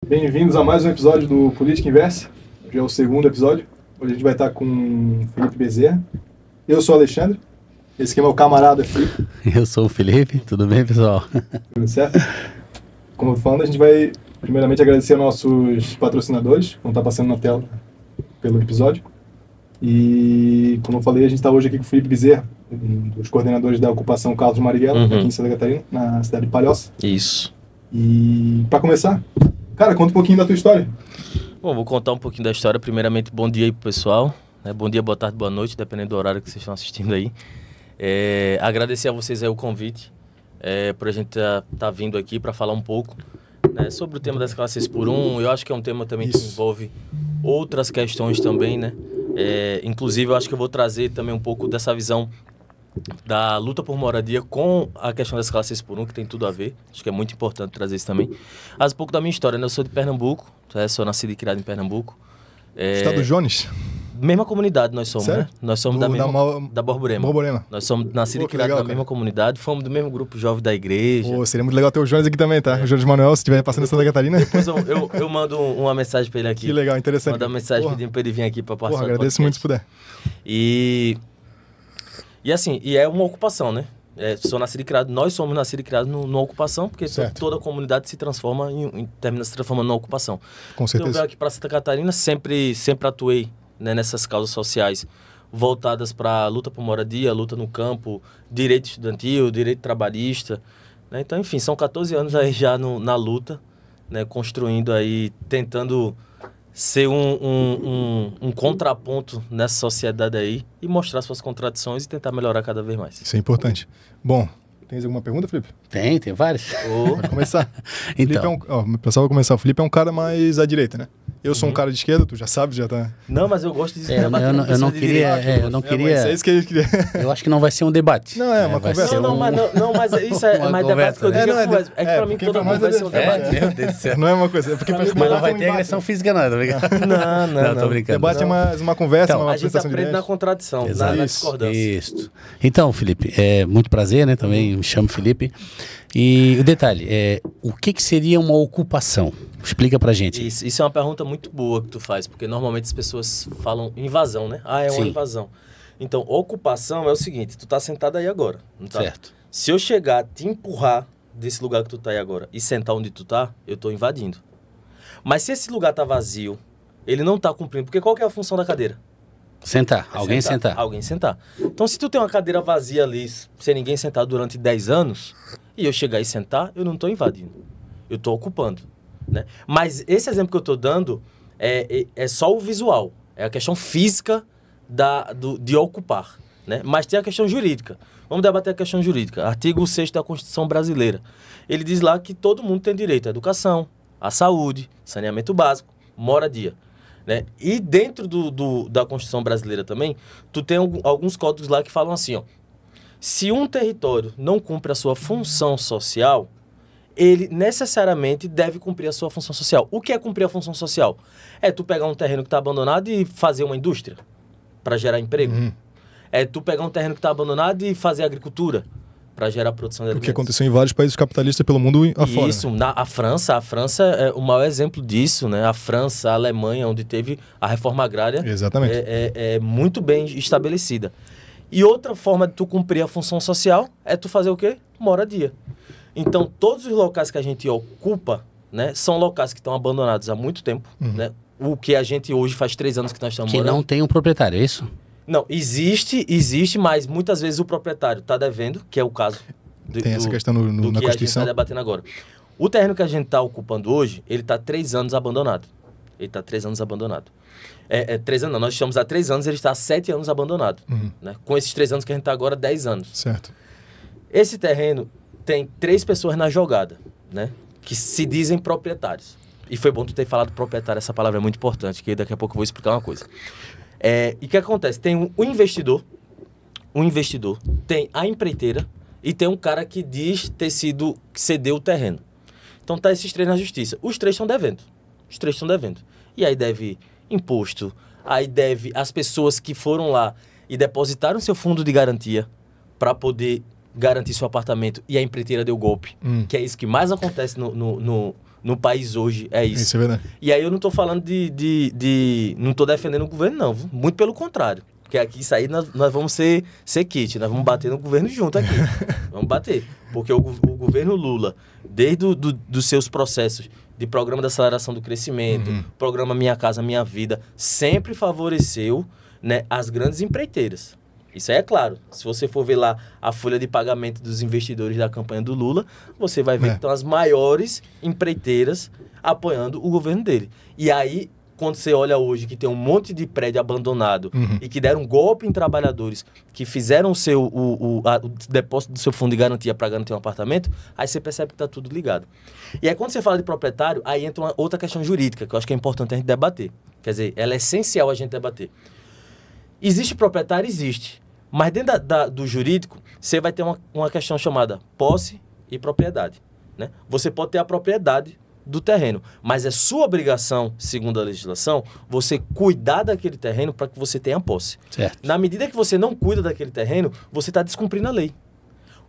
Bem-vindos a mais um episódio do Política Inversa. Hoje é o segundo episódio. Hoje a gente vai estar com o Felipe Bezerra. Eu sou o Alexandre. Esse aqui é meu camarada Felipe. Eu sou o Felipe. Tudo bem, pessoal? Tudo certo? Como eu tô falando, a gente vai primeiramente agradecer aos nossos patrocinadores, que vão estar passando na tela pelo episódio. E, como eu falei, a gente está hoje aqui com o Felipe Bezerra, um dos coordenadores da ocupação Carlos Marighella, aqui em Santa Catarina, na cidade de Palhoça. Isso. E, para começar, cara, conta um pouquinho da tua história. Bom, vou contar um pouquinho da história. Primeiramente, bom dia aí pro pessoal. Bom dia, boa tarde, boa noite, dependendo do horário que vocês estão assistindo aí. Agradecer a vocês aí o convite, por a gente tá vindo aqui para falar um pouco, né, sobre o tema das classes por um. Eu acho que é um tema também que envolve outras questões também, né? Inclusive, eu acho que eu vou trazer também um pouco dessa visão da luta por moradia com a questão das classes por um, que tem tudo a ver. Acho que é muito importante trazer isso também. Mas um pouco da minha história, né? Eu sou de Pernambuco, sou nascido e criado em Pernambuco. Estado Jones? Mesma comunidade nós somos, Sério? né? Nós somos da Borborema. Borborema. Nós somos nascidos e criados na mesma comunidade, fomos do mesmo grupo jovem da igreja. Pô, seria muito legal ter o Jones aqui também, tá? O Jones Manuel, se estiver passando em Santa Catarina. Depois eu mando uma mensagem pra ele aqui. Que legal, interessante. Manda uma mensagem pedindo pra ele vir aqui pra passar. Porra, agradeço muito se puder. E assim, é uma ocupação, né? Nós somos nascidos e criados numa ocupação, porque toda a comunidade se transforma termina se transformando numa ocupação. Com certeza. Então, eu venho aqui para Santa Catarina, sempre atuei, né, nessas causas sociais voltadas para luta por moradia, luta no campo, direito estudantil, direito trabalhista, né? Então, enfim, são 14 anos aí já na luta, né, construindo aí, tentando ser um contraponto nessa sociedade aí e mostrar suas contradições e tentar melhorar cada vez mais. Isso é importante. Bom, tens alguma pergunta, Felipe? Tem várias. Pode começar. Então. O pessoal vai começar. O Felipe é um cara mais à direita, né? Eu sou um cara de esquerda, tu já sabe, já tá... Não, mas eu gosto de... Eu não queria... É isso que a gente queria. Eu acho que não vai ser um debate. Não, uma conversa. Mas isso é mais debate que eu digo. É que pra mim toda conversa é um debate. Meu Deus do céu. Não é uma coisa. Mas não vai ter agressão física, não, tá brincando? Não, tô brincando. Debate é mais uma conversa, uma a gente apresentação de aprende na ideias. contradição, na discordância. Isso. Então, Felipe, é muito prazer, né? Também me chamo Felipe. E o detalhe, o que seria uma ocupação? Explica pra gente. Isso é uma pergunta muito boa que tu faz, porque normalmente as pessoas falam invasão, né? É uma invasão. Então, ocupação é o seguinte, tu tá sentado aí agora, não tá? Certo. Se eu chegar, te empurrar desse lugar que tu tá aí agora e sentar onde tu tá, eu tô invadindo. Mas se esse lugar tá vazio, ele não tá cumprindo, porque qual que é a função da cadeira? Sentar, alguém sentar. Alguém sentar. Então, se tu tem uma cadeira vazia ali, sem ninguém sentar durante 10 anos, e eu chegar e sentar, eu não tô invadindo, eu tô ocupando. Né? Mas esse exemplo que eu estou dando é só o visual, é a questão física de ocupar. Né? Mas tem a questão jurídica. Vamos debater a questão jurídica. Artigo 6º da Constituição Brasileira. Ele diz lá que todo mundo tem direito à educação, à saúde, saneamento básico, moradia. Né? E dentro da Constituição Brasileira também, tu tem alguns códigos lá que falam assim, ó, se um território não cumpre a sua função social, ele necessariamente deve cumprir a sua função social. O que é cumprir a função social? É tu pegar um terreno que está abandonado e fazer uma indústria para gerar emprego. É tu pegar um terreno que está abandonado e fazer agricultura para gerar produção de alimentos. O que aconteceu em vários países capitalistas pelo mundo afora. Isso, né? A França é o maior exemplo disso, né? A França, a Alemanha, onde teve a reforma agrária, exatamente, é muito bem estabelecida. E outra forma de tu cumprir a função social é tu fazer o quê? Moradia. Então, todos os locais que a gente ocupa, né, são locais que estão abandonados há muito tempo, né? O que a gente hoje faz 3 anos que nós estamos morando. Que não tem um proprietário, é isso? Não, existe, mas muitas vezes o proprietário está devendo, que é o caso tem essa questão na que Constituição. A gente está debatendo agora. O terreno que a gente está ocupando hoje, ele está 3 anos abandonado. 3 anos não, nós estamos há 3 anos, ele está há 7 anos abandonado. Né? Com esses 3 anos que a gente está agora, 10 anos. Certo. Esse terreno tem 3 pessoas na jogada, né? Que se dizem proprietários. E foi bom tu ter falado proprietário, essa palavra é muito importante, que daqui a pouco eu vou explicar uma coisa. E o que acontece? Tem um investidor, tem a empreiteira e tem um cara que diz ter sido, que cedeu o terreno. Então tá esses 3 na justiça. Os 3 estão devendo. E aí deve imposto, aí deve as pessoas que foram lá e depositaram seu fundo de garantia para poder garantir seu apartamento e a empreiteira deu golpe. Que é isso que mais acontece no país hoje, é isso. Isso é verdade. E aí eu não tô falando não tô defendendo o governo, não. Muito pelo contrário. Porque aqui, isso aí, nós vamos ser kit. Nós vamos bater no governo junto aqui. Vamos bater. Porque o governo Lula, desde dos seus processos de programa de aceleração do crescimento, programa Minha Casa Minha Vida, sempre favoreceu, né, as grandes empreiteiras. Isso aí é claro. Se você for ver lá a folha de pagamento dos investidores da campanha do Lula, você vai ver que estão as maiores empreiteiras apoiando o governo dele. E aí, quando você olha hoje que tem um monte de prédio abandonado e que deram um golpe em trabalhadores que fizeram o depósito do seu fundo de garantia para garantir um apartamento, aí você percebe que está tudo ligado. E aí, quando você fala de proprietário, aí entra uma outra questão jurídica, que eu acho que é importante a gente debater. Quer dizer, ela é essencial a gente debater. Existe proprietário? Existe. Mas dentro do jurídico, você vai ter uma questão chamada posse e propriedade, né? Você pode ter a propriedade do terreno, mas é sua obrigação, segundo a legislação, você cuidar daquele terreno para que você tenha posse. Certo. Na medida que você não cuida daquele terreno, você está descumprindo a lei.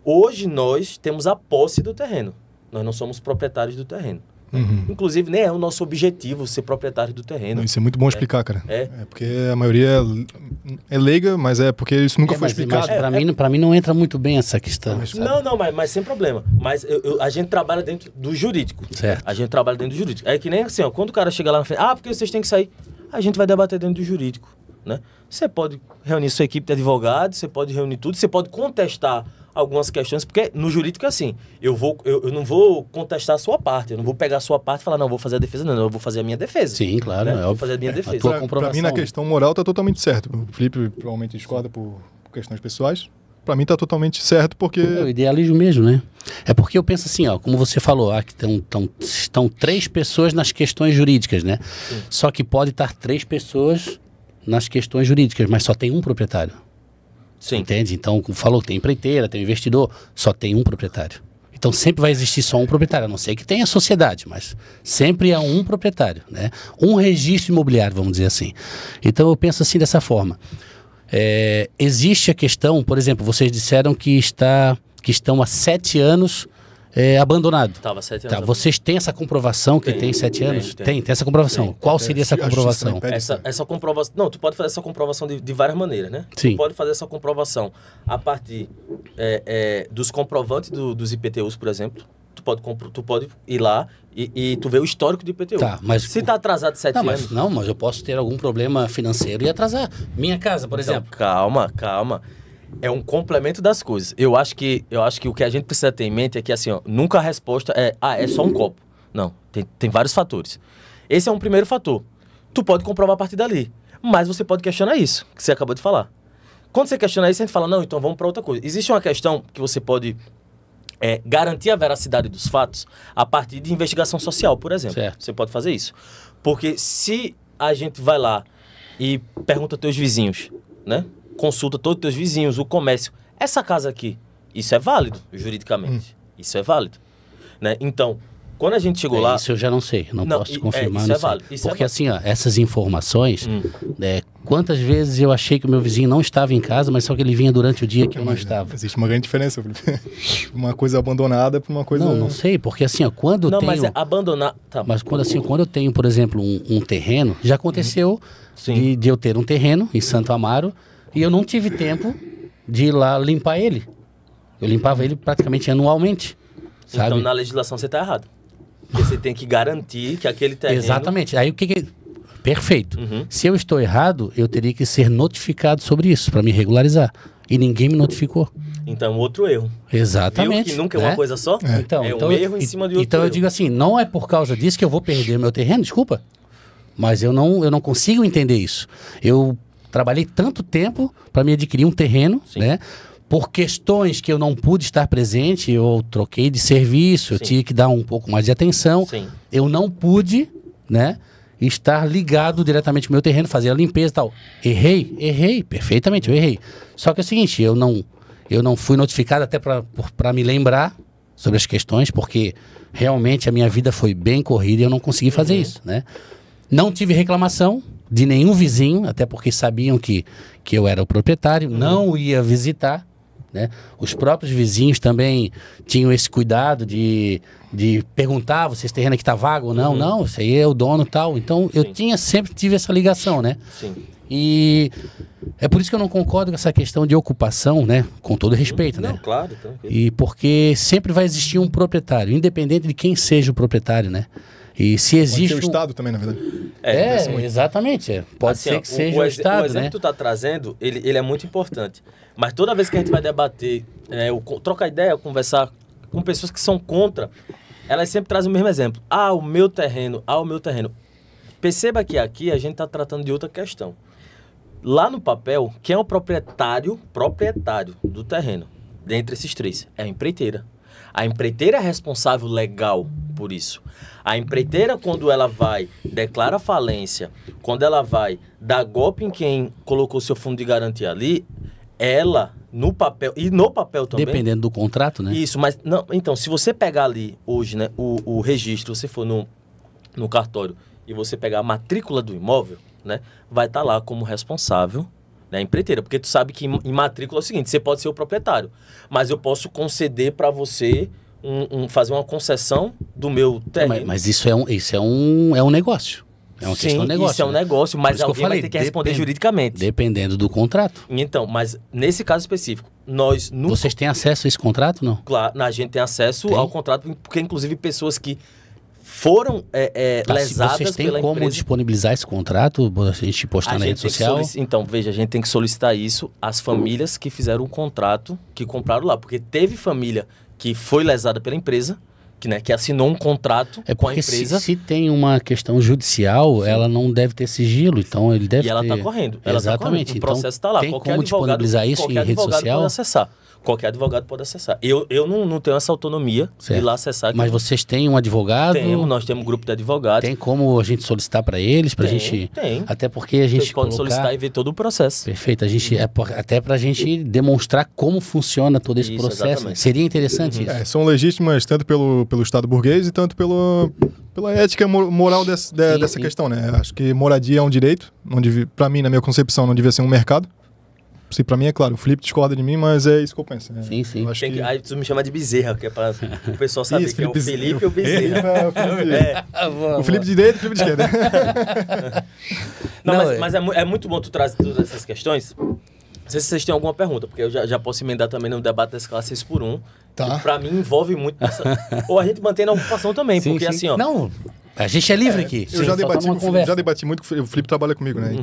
Hoje nós temos a posse do terreno. Nós não somos proprietários do terreno. Inclusive, nem é o nosso objetivo ser proprietário do terreno. Isso é muito bom explicar, cara. É porque a maioria é leiga, mas é porque isso nunca foi explicado. Mas para mim não entra muito bem essa questão. Não, mas sem problema. Mas a gente trabalha dentro do jurídico. Certo. A gente trabalha dentro do jurídico. É que nem assim, ó, quando o cara chega lá na frente, porque vocês têm que sair, a gente vai debater dentro do jurídico, né? Você pode reunir sua equipe de advogados, você pode reunir tudo, você pode contestar algumas questões, porque no jurídico é assim, eu não vou contestar a sua parte, eu não vou pegar a sua parte e falar, não, vou fazer a defesa, não, eu vou fazer a minha defesa. Sim, claro, né? Vou fazer a minha defesa. Pra mim, na questão moral, tá totalmente certo. O Felipe provavelmente discorda por questões pessoais. Pra mim tá totalmente certo, porque... É o idealismo mesmo, né? É porque eu penso assim, ó, como você falou, que estão 3 pessoas nas questões jurídicas, né? Sim. Só que pode estar 3 pessoas nas questões jurídicas, mas só tem um proprietário. Sim. Entende? Então, como falou, tem empreiteira, tem investidor, só tem um proprietário. Então sempre vai existir só um proprietário, a não ser que tenha sociedade, mas sempre há um proprietário, né? Um registro imobiliário, vamos dizer assim. Então eu penso assim dessa forma. Existe a questão, por exemplo, vocês disseram que estão há 7 anos abandonado. Estava 7 anos. Tá, vocês têm essa comprovação que tem 7 anos? Tem essa comprovação. Tem. Qual seria essa comprovação? Essa comprovação... Não, tu pode fazer essa comprovação de várias maneiras, né? Sim. Tu pode fazer essa comprovação a partir dos comprovantes dos IPTUs, por exemplo. Tu pode ir lá e tu vê o histórico do IPTU. Tá, mas... Se está atrasado 7 anos... Mas eu posso ter algum problema financeiro e atrasar. Minha casa, por exemplo. Calma. É um complemento das coisas. Eu acho que o que a gente precisa ter em mente é que, assim, ó, nunca a resposta é só um copo. Não, tem vários fatores. Esse é um primeiro fator. Tu pode comprovar a partir dali, mas você pode questionar isso, que você acabou de falar. Quando você questiona isso, a gente fala, não, então vamos para outra coisa. Existe uma questão que você pode garantir a veracidade dos fatos a partir de investigação social, por exemplo. Certo. Você pode fazer isso. Porque se a gente vai lá e pergunta aos teus vizinhos, né? Consulta todos os teus vizinhos, o comércio. Essa casa aqui, isso é válido juridicamente. Isso é válido. Né? Então, quando a gente chegou lá... Isso eu já não sei, não posso confirmar. Isso é válido. Porque assim, ó, essas informações, quantas vezes eu achei que o meu vizinho não estava em casa, mas só que ele vinha durante o dia que eu não estava. Existe uma grande diferença. Uma coisa abandonada para uma coisa... Não sei, porque assim, ó, quando não, tenho... mas abandonar... Tá. Mas quando eu tenho, por exemplo, um terreno, já aconteceu de eu ter um terreno em Santo Amaro e eu não tive tempo de ir lá limpar ele. Eu limpava ele praticamente anualmente, sabe? Então, na legislação você está errado. Porque você tem que garantir que aquele terreno... Exatamente. Aí o que... Perfeito. Se eu estou errado, eu teria que ser notificado sobre isso, para me regularizar. E ninguém me notificou. Então, outro erro. Exatamente. Viu que nunca é uma coisa só? Então, um erro em cima de outro Então eu erro. digo assim, não é por causa disso que eu vou perder meu terreno, desculpa. Mas eu não consigo entender isso. Eu trabalhei tanto tempo para me adquirir um terreno, né? Por questões que eu não pude estar presente, eu troquei de serviço, eu tive que dar um pouco mais de atenção. Eu não pude, né, estar ligado diretamente com o meu terreno, fazer a limpeza e tal. Errei, perfeitamente, eu errei. Só que é o seguinte, eu não fui notificado até para me lembrar sobre as questões, porque realmente a minha vida foi bem corrida e eu não consegui fazer isso, né? Não tive reclamação de nenhum vizinho, até porque sabiam que eu era o proprietário, não ia visitar, né? Os próprios vizinhos também tinham esse cuidado de perguntar se esse terreno aqui está vago ou não. Não, isso aí é o dono e tal. Então, eu sempre tive essa ligação, né? Sim. E é por isso que eu não concordo com essa questão de ocupação, né? Com todo respeito, Não, né? claro. E porque sempre vai existir um proprietário, independente de quem seja o proprietário, né? E se existe Pode ser o Estado também, na verdade. Exatamente. Pode assim, ser que seja o Estado, o exemplo né? que tu tá trazendo, ele é muito importante. Mas toda vez que a gente vai debater, trocar ideia, conversar com pessoas que são contra, elas sempre trazem o mesmo exemplo. O meu terreno, o meu terreno. Perceba que aqui a gente está tratando de outra questão. Lá no papel, quem é o proprietário do terreno, dentre esses três? É a empreiteira. A empreiteira é responsável legal por isso. A empreiteira, quando ela vai, declara falência, quando ela vai dar golpe em quem colocou seu fundo de garantia ali, ela, no papel, e no papel também... Dependendo do contrato, né? Isso, mas, não, então, se você pegar ali hoje, né, o registro, você for no cartório e você pegar a matrícula do imóvel, né, vai estar lá como responsável, né, empreiteira, porque tu sabe que em matrícula é o seguinte, você pode ser o proprietário, mas eu posso conceder para você fazer uma concessão do meu terreno. Mas isso é um negócio. É uma questão de negócio. Isso é um negócio, mas alguém vai ter que responder juridicamente. Dependendo do contrato. Então, mas nesse caso específico, Vocês têm acesso a esse contrato, não? Claro, a gente tem acesso ao contrato, porque inclusive pessoas que foram lesadas vocês têm pela como empresa... disponibilizar esse contrato, a gente postar na rede social? Então, veja, a gente tem que solicitar isso às famílias que fizeram um contrato, que compraram lá, porque teve família que foi lesada pela empresa, que assinou um contrato com a empresa. Se tem uma questão judicial, ela não deve ter sigilo, então ele deve ter... E ela está correndo. Exatamente. O processo está lá. Tem como disponibilizar isso em rede social? Pode acessar. Qualquer advogado pode acessar. Eu não tenho essa autonomia de ir lá acessar. Mas vocês têm um advogado? Nós temos um grupo de advogados. Tem como a gente solicitar para eles? Tem. Até porque a gente Vocês podem solicitar e ver todo o processo. Perfeito. Até para a gente demonstrar como funciona todo esse processo. Né? Seria interessante isso. São legítimas tanto pelo Estado burguês e tanto pela ética moral dessa questão, né? Acho que moradia é um direito. Para mim, na minha concepção, não devia ser um mercado. Sim, pra mim é claro, o Felipe discorda de mim, mas é isso que eu penso. Sim. Aí tu me chama de Bezerra, que é pra o pessoal saber que é o Felipe e o Bezerra. O Felipe de direita e o Felipe de esquerda. Mas é muito bom tu trazer todas essas questões. Não sei se vocês têm alguma pergunta, porque eu já posso emendar também no debate da escala 6x1. Tá. Que pra mim envolve muito... Ou a gente mantém na ocupação também, porque assim, ó... Não, a gente é livre aqui. Eu já debati muito com o Felipe, trabalha comigo, né?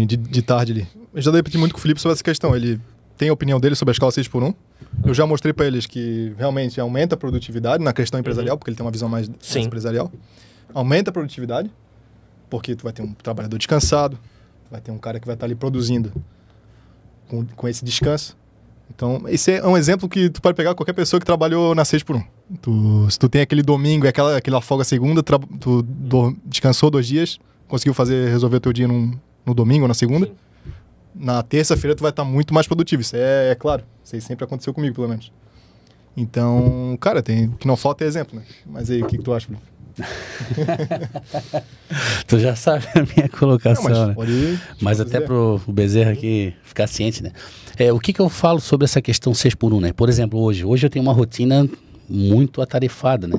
De tarde ali. Eu já debati muito com o Felipe sobre essa questão. Ele tem a opinião dele sobre a escala 6x1. Eu já mostrei para eles que realmente aumenta a produtividade na questão empresarial, porque ele tem uma visão mais empresarial. Aumenta a produtividade, porque tu vai ter um trabalhador descansado, vai ter um cara que vai estar ali produzindo com esse descanso. Então, esse é um exemplo que tu pode pegar qualquer pessoa que trabalhou na 6x1. Se tu tem aquele domingo e aquela folga segunda, tu descansou 2 dias, conseguiu resolver o teu dia no domingo ou na segunda. Sim. Na terça-feira tu vai estar muito mais produtivo. Isso é claro. Isso aí sempre aconteceu comigo, pelo menos. Então, cara, o que não falta é exemplo, né? Mas aí, o que tu acha, Felipe? Tu já sabe a minha colocação, não, né? Pode mas até pro Bezerra aqui ficar ciente, né? O que eu falo sobre essa questão 6x1, né? Por exemplo, hoje eu tenho uma rotina muito atarefada, né?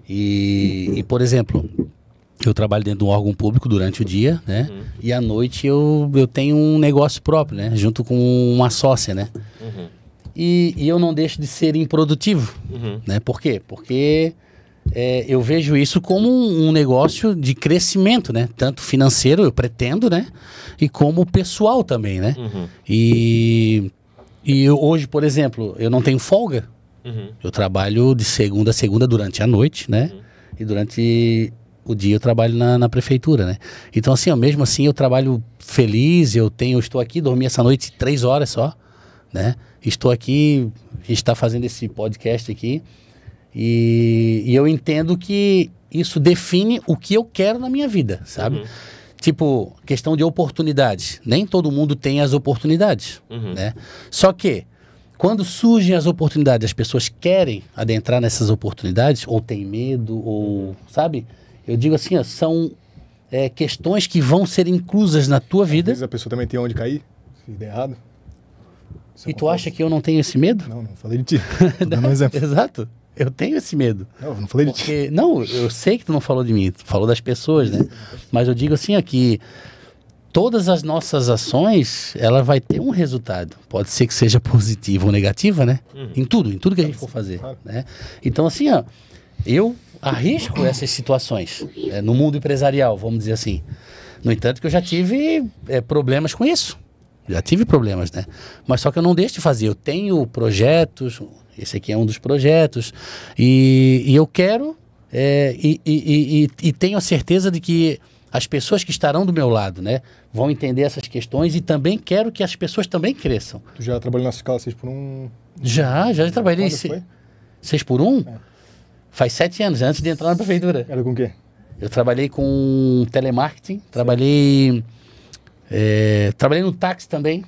E, por exemplo, eu trabalho dentro de um órgão público durante o dia, né? E à noite eu tenho um negócio próprio, né? Junto com uma sócia, né? E eu não deixo de ser improdutivo, né? Por quê? Porque... eu vejo isso como um negócio de crescimento, né? Tanto financeiro, eu pretendo, né? E como pessoal também, né? E hoje, por exemplo, eu não tenho folga. Eu trabalho de segunda a segunda durante a noite, né? E durante o dia eu trabalho na prefeitura, né? Então, assim, mesmo assim eu trabalho feliz, eu estou aqui, dormi essa noite 3 horas só, né? Estou aqui, a gente está fazendo esse podcast aqui. E eu entendo que isso define o que eu quero na minha vida, sabe? Tipo, questão de oportunidades. Nem todo mundo tem as oportunidades, né? Só que, quando surgem as oportunidades, as pessoas querem adentrar nessas oportunidades, ou tem medo, ou, sabe? Eu digo assim, são questões que vão ser inclusas na tua vida. Às vezes a pessoa também tem onde cair, se der errado. E tu acha que eu não tenho esse medo? Não falei de ti. Tô dando um exemplo. Exato. Eu tenho esse medo. Não falei de ti. Não, eu sei que tu não falou de mim, tu falou das pessoas, né? Mas eu digo assim aqui, todas as nossas ações, ela vai ter um resultado. Pode ser que seja positiva ou negativa, né? Em tudo que a gente for fazer, né? Então assim, ó, eu arrisco essas situações no mundo empresarial, vamos dizer assim. No entanto que eu já tive problemas com isso. Já tive problemas, né? Mas só que eu não deixo de fazer. Eu tenho projetos, esse aqui é um dos projetos, e eu quero e tenho a certeza de que as pessoas que estarão do meu lado, né, vão entender essas questões, e também quero que as pessoas também cresçam. Tu já trabalhou na escala 6x1? Já trabalhei 6x1? Faz 7 anos, antes de entrar na prefeitura. Era com o quê? Eu trabalhei com telemarketing, trabalhei no táxi também.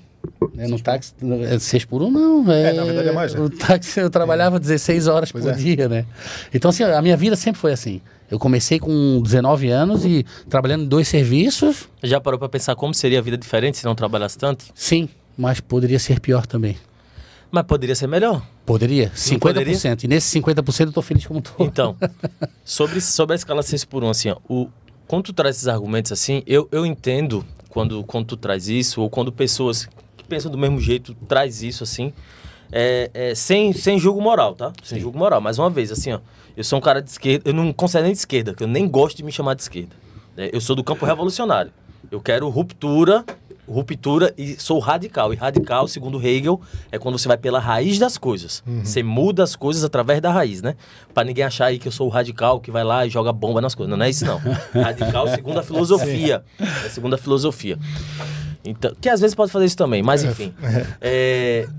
No táxi, 6x1 não, na verdade é mais, né? O táxi eu trabalhava 16 horas por dia, né? Então assim, a minha vida sempre foi assim. Eu comecei com 19 anos e trabalhando em 2 serviços. Já parou pra pensar como seria a vida diferente se não trabalhasse tanto? Sim, mas poderia ser pior também. Mas poderia ser melhor. Poderia, 50%. Poderia? E nesse 50% eu tô feliz como tô. Então, sobre a escala 6x1, assim, ó, quando tu traz esses argumentos assim, eu entendo quando tu traz isso, ou quando pessoas que pensam do mesmo jeito traz isso assim, sem julgo moral, tá? Sem julgo moral. Mais uma vez, assim, ó, eu sou um cara de esquerda, eu não considero nem de esquerda, porque eu nem gosto de me chamar de esquerda. Eu sou do campo revolucionário. Eu quero ruptura e sou radical. E radical, segundo Hegel, é quando você vai pela raiz das coisas. Você muda as coisas através da raiz, né? Pra ninguém achar aí que eu sou o radical que vai lá e joga bomba nas coisas. Não é isso, não. Radical segundo a filosofia. Segundo a filosofia. Então, que às vezes pode fazer isso também, mas enfim.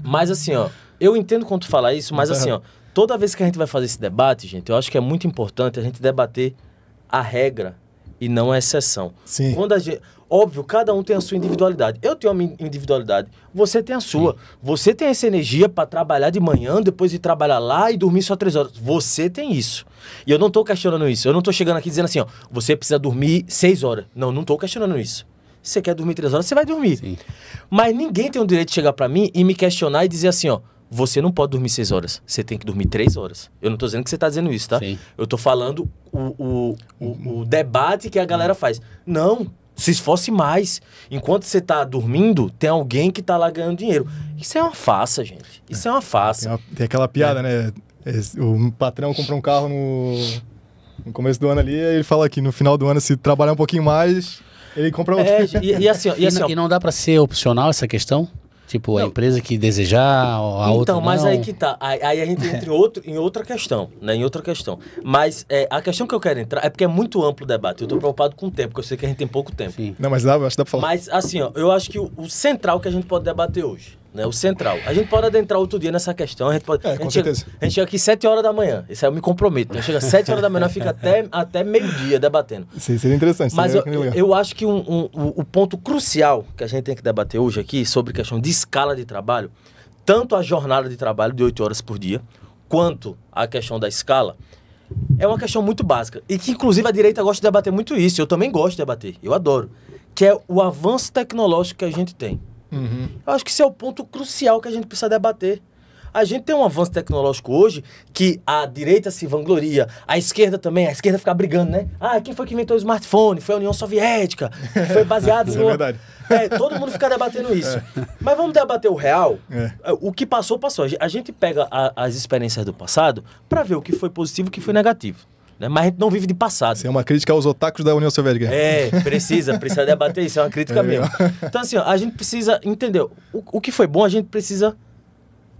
Mas assim, ó, eu entendo quando tu fala isso, mas assim, ó, toda vez que a gente vai fazer esse debate, gente, eu acho que é muito importante a gente debater a regra e não a exceção. Sim. Óbvio, cada um tem a sua individualidade. Eu tenho a minha individualidade, você tem a sua. Sim. Você tem essa energia para trabalhar de manhã, depois de trabalhar lá e dormir só 3 horas. Você tem isso. E eu não tô questionando isso. Eu não tô chegando aqui dizendo assim, ó, você precisa dormir 6 horas. Não tô questionando isso. Se você quer dormir 3 horas, você vai dormir. Sim. Mas ninguém tem o direito de chegar para mim e me questionar e dizer assim, ó, você não pode dormir 6 horas, você tem que dormir 3 horas. Eu não tô dizendo que você tá dizendo isso, tá? Sim. Eu tô falando o debate que a galera faz. Não, se esforce mais. Enquanto você tá dormindo, tem alguém que tá lá ganhando dinheiro. Isso é uma farsa, gente. Isso é uma farsa. Tem aquela piada, né? O patrão compra um carro no começo do ano ali, e ele fala que no final do ano, se trabalhar um pouquinho mais, ele compra outro. E não dá para ser opcional essa questão? Tipo, a empresa que desejar, a outra não. Então, mas aí que tá. Aí a gente entra em outra questão, né? Em outra questão. Mas a questão que eu quero entrar é porque é muito amplo o debate. Eu tô preocupado com o tempo, porque eu sei que a gente tem pouco tempo. Sim. Não, mas acho que dá pra falar. Mas, assim, ó, eu acho que o central que a gente pode debater hoje, né? O central. A gente pode adentrar outro dia nessa questão. A gente pode, com certeza. A gente chega aqui 7 horas da manhã. Isso aí eu me comprometo. Né? Chega 7 horas da manhã, fica até meio-dia debatendo. Sim, seria interessante. Mas eu acho que o ponto crucial que a gente tem que debater hoje aqui, sobre questão de escala de trabalho, tanto a jornada de trabalho de 8 horas por dia, quanto a questão da escala, é uma questão muito básica. E que, inclusive, a direita gosta de debater muito isso. Eu também gosto de debater. Eu adoro. Que é o avanço tecnológico que a gente tem. Eu acho que esse é o ponto crucial que a gente precisa debater. A gente tem um avanço tecnológico hoje que a direita se vangloria, a esquerda também, a esquerda fica brigando, né? Ah, quem foi que inventou o smartphone? Foi a União Soviética, foi baseado no... É verdade. Todo mundo fica debatendo isso. Mas vamos debater o real. O que passou, passou. A gente pega as experiências do passado para ver o que foi positivo e o que foi negativo. Né? Mas a gente não vive de passado. Isso é uma crítica aos otakus da União Soviética. Precisa debater isso, é uma crítica mesmo. Então, assim, ó, a gente precisa entender. O que foi bom, a gente precisa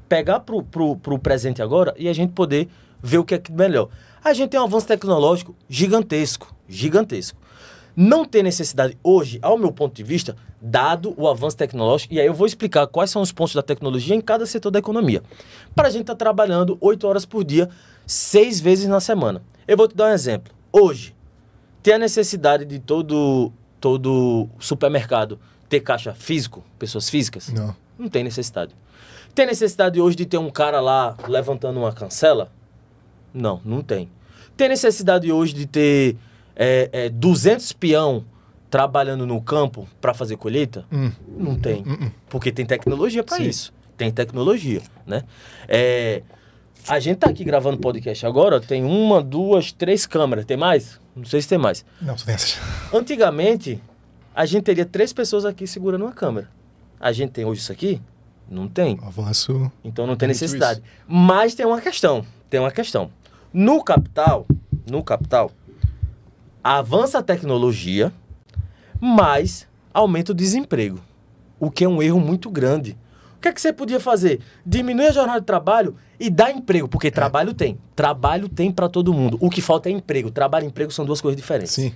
pegar pro presente agora e a gente poder ver o que é melhor. A gente tem um avanço tecnológico gigantesco. Não tem necessidade hoje, ao meu ponto de vista, dado o avanço tecnológico, e aí eu vou explicar quais são os pontos da tecnologia em cada setor da economia. Para a gente estar trabalhando 8 horas por dia, 6 vezes na semana. Eu vou te dar um exemplo. Hoje, tem a necessidade de todo supermercado ter caixa físico, pessoas físicas? Não tem necessidade. Tem necessidade hoje de ter um cara lá levantando uma cancela? Não tem. Tem necessidade hoje de ter 200 peão trabalhando no campo para fazer colheita? Não tem. Porque tem tecnologia para isso. Tem tecnologia, né? A gente tá aqui gravando podcast agora, tem 1, 2, 3 câmeras. Tem mais? Não sei se tem mais. Não, só tem essas. Antigamente, a gente teria 3 pessoas aqui segurando uma câmera. A gente tem hoje isso aqui? Não tem. Avanço. Então não tem necessidade. Mas tem uma questão. No capital, avança a tecnologia, mas aumenta o desemprego. O que é um erro muito grande. O que é que você podia fazer? Diminuir a jornada de trabalho e dar emprego, porque trabalho tem. Trabalho tem para todo mundo. O que falta é emprego. Trabalho e emprego são 2 coisas diferentes. Sim.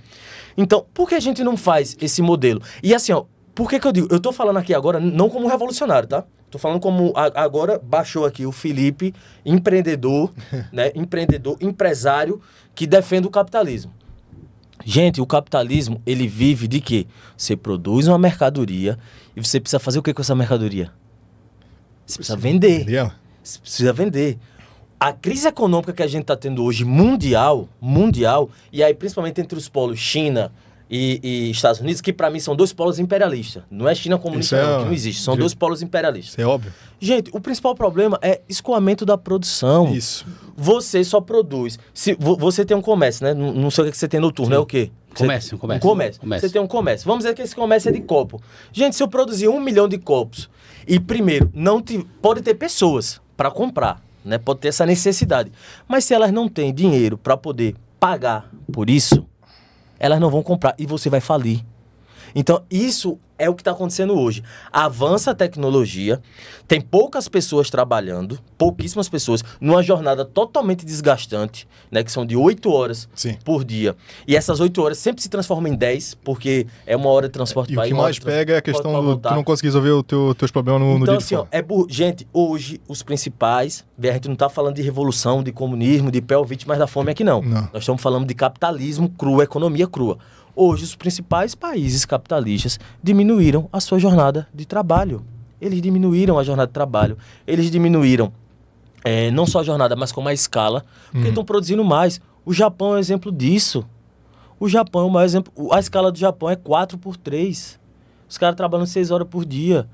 Então, por que a gente não faz esse modelo? E assim, ó, por que eu digo? Eu tô falando aqui agora não como revolucionário, tá? Tô falando como agora baixou aqui o Felipe, empreendedor, né? Empreendedor, empresário que defende o capitalismo. Gente, o capitalismo, ele vive de quê? Você produz uma mercadoria e você precisa fazer o que com essa mercadoria? Você precisa vender. Você precisa vender. A crise econômica que a gente está tendo hoje, mundial, e aí principalmente entre os polos China e Estados Unidos, que para mim são 2 polos imperialistas. Não é China comunista, não, que não existe. São 2 polos imperialistas. Isso é óbvio. Gente, o principal problema é escoamento da produção. Isso. Você só produz. Se você tem um comércio, né? Não sei o que você tem noturno, Sim. é o quê? Comércio. Um comércio. Você tem um comércio. Vamos dizer que esse comércio é de copo. Gente, se eu produzir 1 milhão de copos e, primeiro, pode ter pessoas para comprar, né? Pode ter essa necessidade. Mas se elas não têm dinheiro para poder pagar por isso, elas não vão comprar e você vai falir. Então, isso é o que está acontecendo hoje. Avança a tecnologia, tem poucas pessoas trabalhando, pouquíssimas pessoas, numa jornada totalmente desgastante, né, que são de 8 horas por dia. E essas 8 horas sempre se transformam em 10, porque é 1 hora de transporte para ir. E o que mais pega é a questão do tu não conseguir resolver os teus problemas no dia de fora. Gente, hoje, os principais, a gente não está falando de revolução, de comunismo, de pé ou vítimas da fome aqui, não. Nós estamos falando de capitalismo cru, economia crua. Hoje, os principais países capitalistas diminuíram a sua jornada de trabalho. Eles diminuíram a jornada de trabalho. Eles diminuíram não só a jornada, mas como a escala, porque estão produzindo mais. O Japão é um exemplo disso. O Japão é o maior exemplo. A escala do Japão é 4x3. Os caras trabalham 6 horas por dia.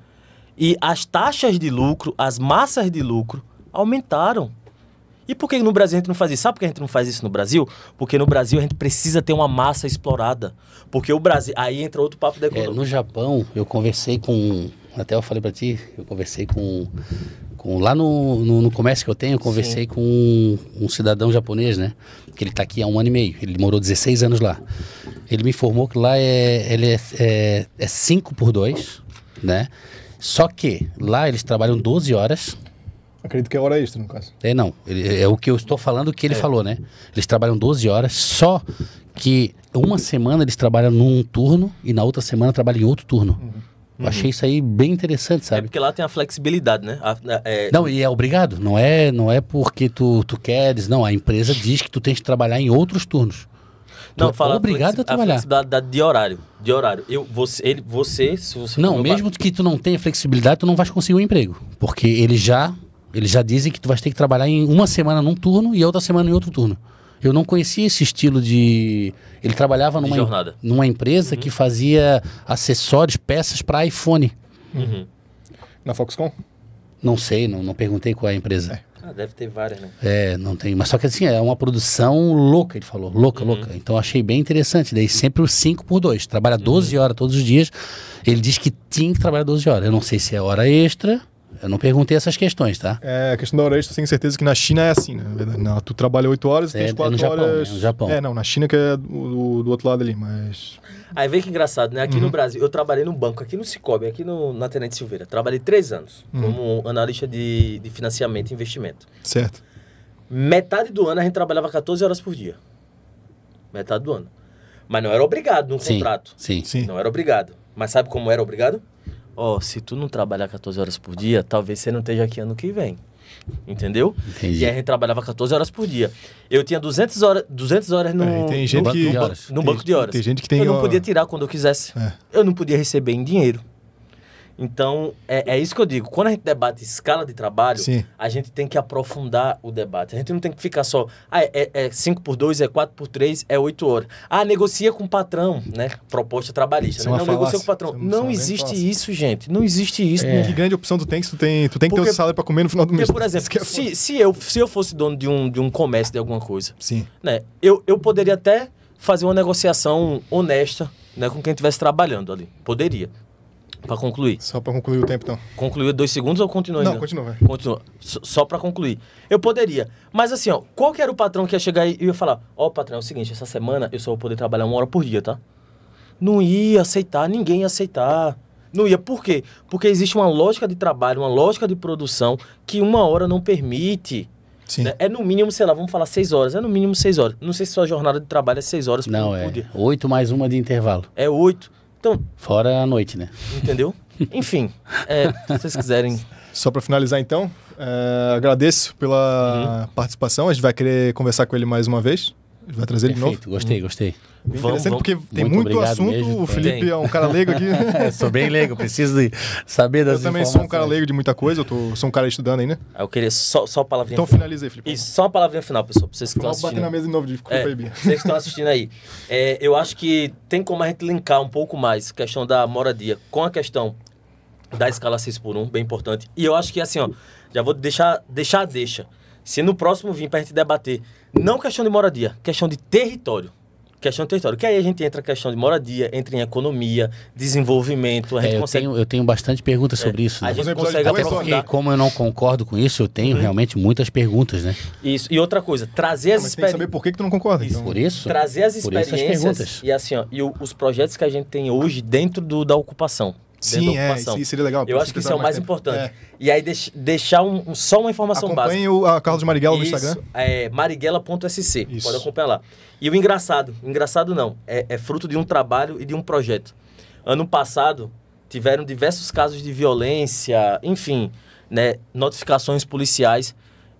E as taxas de lucro, as massas de lucro, aumentaram. E por que no Brasil a gente não faz isso? Sabe por que a gente não faz isso no Brasil? Porque no Brasil a gente precisa ter uma massa explorada. Porque o Brasil... Aí entra outro papo da economia. No Japão, eu conversei com... Até eu falei pra ti, eu conversei com lá no comércio que eu tenho, eu conversei com um cidadão japonês, né? Que ele tá aqui há 1 ano e meio. Ele morou 16 anos lá. Ele me informou que lá é 5x2, né? Só que lá eles trabalham 12 horas... Acredito que é hora extra, no caso. Não. É o que eu estou falando que ele falou, né? Eles trabalham 12 horas, só que uma semana eles trabalham num turno e na outra semana trabalham em outro turno. Eu achei isso aí bem interessante, sabe? É porque lá tem a flexibilidade, né? Não, e é obrigado. Não é porque tu queres. Não, a empresa diz que tu tens que trabalhar em outros turnos. Não, fala obrigado a trabalhar. A flexibilidade de horário. Se você... Não, mesmo que tu não tenha flexibilidade, tu não vais conseguir um emprego. Porque eles já dizem que tu vais ter que trabalhar em uma semana num turno e outra semana em outro turno. Eu não conhecia esse estilo de... Ele trabalhava numa empresa que fazia acessórios, peças para iPhone. Na Foxconn? Não sei, não perguntei qual é a empresa. Deve ter várias, né? Não tem. Mas só que assim, é uma produção louca, ele falou. Louca. Então eu achei bem interessante. Daí sempre os 5x2. Trabalha 12 horas todos os dias. Ele diz que tinha que trabalhar 12 horas. Eu não sei se é hora extra... Eu não perguntei essas questões, tá? A questão da hora extra, tenho certeza que na China é assim, né? Na verdade, não, tu trabalha 8 horas e tens 4 horas... No Japão. Não, na China que é do outro lado ali, mas... Aí vê que engraçado, né? Aqui no Brasil, eu trabalhei num banco, aqui no Cicobi, aqui na Tenente Silveira. Trabalhei 3 anos como analista de financiamento e investimento. Certo. Metade do ano a gente trabalhava 14 horas por dia. Metade do ano. Mas não era obrigado no contrato. Sim. Não era obrigado. Mas sabe como era obrigado? Se tu não trabalhar 14 horas por dia, talvez você não esteja aqui ano que vem. Entendeu? Entendi. E aí a gente trabalhava 14 horas por dia. Eu tinha 200 horas no banco de horas. Tem gente que tem... Eu não podia tirar quando eu quisesse. Eu não podia receber em dinheiro. Então, é isso que eu digo. Quando a gente debate escala de trabalho, Sim. a gente tem que aprofundar o debate. A gente não tem que ficar só, é 5x2, é 4x3, é 8 horas. Negocia com o patrão, né? Proposta trabalhista. Isso é Né? uma Não negocia falácia. com o patrão. Isso é uma Não grande existe falácia. isso, gente. Não existe isso. Que grande opção tu tem que tu tem que ter Porque- o salário pra comer no final do mês. Porque, por Isso exemplo, que é foda. se eu fosse dono de um comércio, de alguma coisa, Sim. né? Eu poderia até fazer uma negociação honesta, né? Com quem estivesse trabalhando ali. Poderia. Pra concluir. Só pra concluir o tempo, então. Concluiu 2 segundos ou continua ainda? Não, continua, vai. Continua. Só pra concluir. Eu poderia. Mas assim, ó, qual que era o patrão que ia chegar e ia falar, patrão, é o seguinte, essa semana eu só vou poder trabalhar 1 hora por dia, tá? Não ia aceitar, ninguém ia aceitar. Não ia. Por quê? Porque existe uma lógica de trabalho, uma lógica de produção que 1 hora não permite. Sim. Né? É no mínimo, sei lá, vamos falar 6 horas. É no mínimo 6 horas. Não sei se sua jornada de trabalho é 6 horas Não, por dia. 8 mais uma de intervalo. É 8. Então, Fora a noite, né? entendeu? Enfim, se vocês quiserem... Só pra finalizar, então, agradeço pela participação. A gente vai querer conversar com ele mais uma vez. A gente vai trazer ele de novo. Perfeito, gostei. Bem Vamos, interessante, porque tem Muito muito obrigado assunto. mesmo. O Felipe Tem. é um cara leigo aqui. Sou bem leigo, preciso de saber das Eu também sou um cara leigo de muita coisa. Sou um cara estudando ainda. Eu queria só a palavrinha Então final. finaliza aí, Felipe. Isso, só uma palavrinha final, pessoal, pra vocês que estão Vamos bater na assistindo. mesa de novo, desculpa aí, Bia. Vocês que estão assistindo aí. Eu acho que tem como a gente linkar um pouco mais a questão da moradia com a questão da escala 6x1, bem importante. E eu acho que assim, ó, já vou deixar. Se no próximo vir pra gente debater, não questão de moradia, questão de território. Questão de território. Que aí a gente entra em questão de moradia, entra em economia, desenvolvimento, a gente consegue... eu tenho bastante perguntas sobre isso. A Né? gente Mas o episódio consegue depois, Até porque, aprofundar. como eu não concordo com isso, eu tenho realmente muitas perguntas, né? Isso. E outra coisa, trazer as Mas tem que saber por que tu não concorda. Isso. Então, Por isso, trazer as por isso as experiências perguntas. e assim, ó, os projetos que a gente tem hoje dentro da ocupação. Dentro sim, da ocupação. isso seria legal. Eu acho que isso é o mais tempo. importante. E aí deixar só uma informação básica. Acompanhe a Carlos Marighella no Instagram. Marighella.sc. Isso. Pode acompanhar lá. E o engraçado não, é fruto de um trabalho e de um projeto. Ano passado, tiveram diversos casos de violência, enfim, né, notificações policiais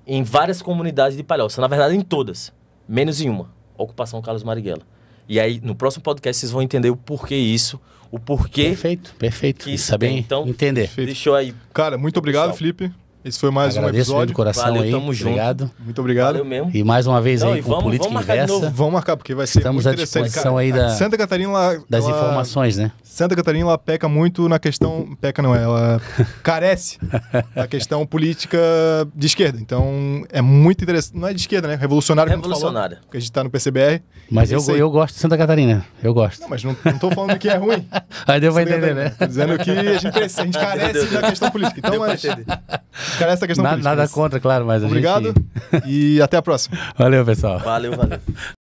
em várias comunidades de Palhoça. Na verdade, em todas, menos em uma. Ocupação Carlos Marighella. E aí, no próximo podcast, vocês vão entender o porquê isso, o porquê Perfeito. que isso Saber tem. Então, entender. Perfeito. deixou aí. Cara, muito obrigado, Pessoal. Felipe. Esse foi mais um Agradeço mesmo episódio. do coração Valeu, aí. tamo junto. Obrigado. Muito obrigado. Valeu mesmo. E mais uma vez Não, aí e com vamos Política marcar de Inversa. novo. Vamos marcar, porque vai ser Estamos muito à interessante. disposição Cara, aí da- Santa Catarina, Das ela- informações, né? Santa Catarina, ela peca muito na questão... Peca não, ela carece da questão política de esquerda. Então, é muito interessante. Não é de esquerda, né? Revolucionária, como tu falou, Revolucionária. porque a gente tá no PCBR. Mas Esse aí- eu gosto de Santa Catarina. Eu gosto. Não, mas não tô falando que é ruim. Aí deu pra Você entender, entendeu? né? Tô dizendo que a gente carece da questão política. Então, Deu pra a gente entender. carece da questão política. Nada contra, claro, mas a Obrigado gente... e até a próxima. Valeu, pessoal. Valeu.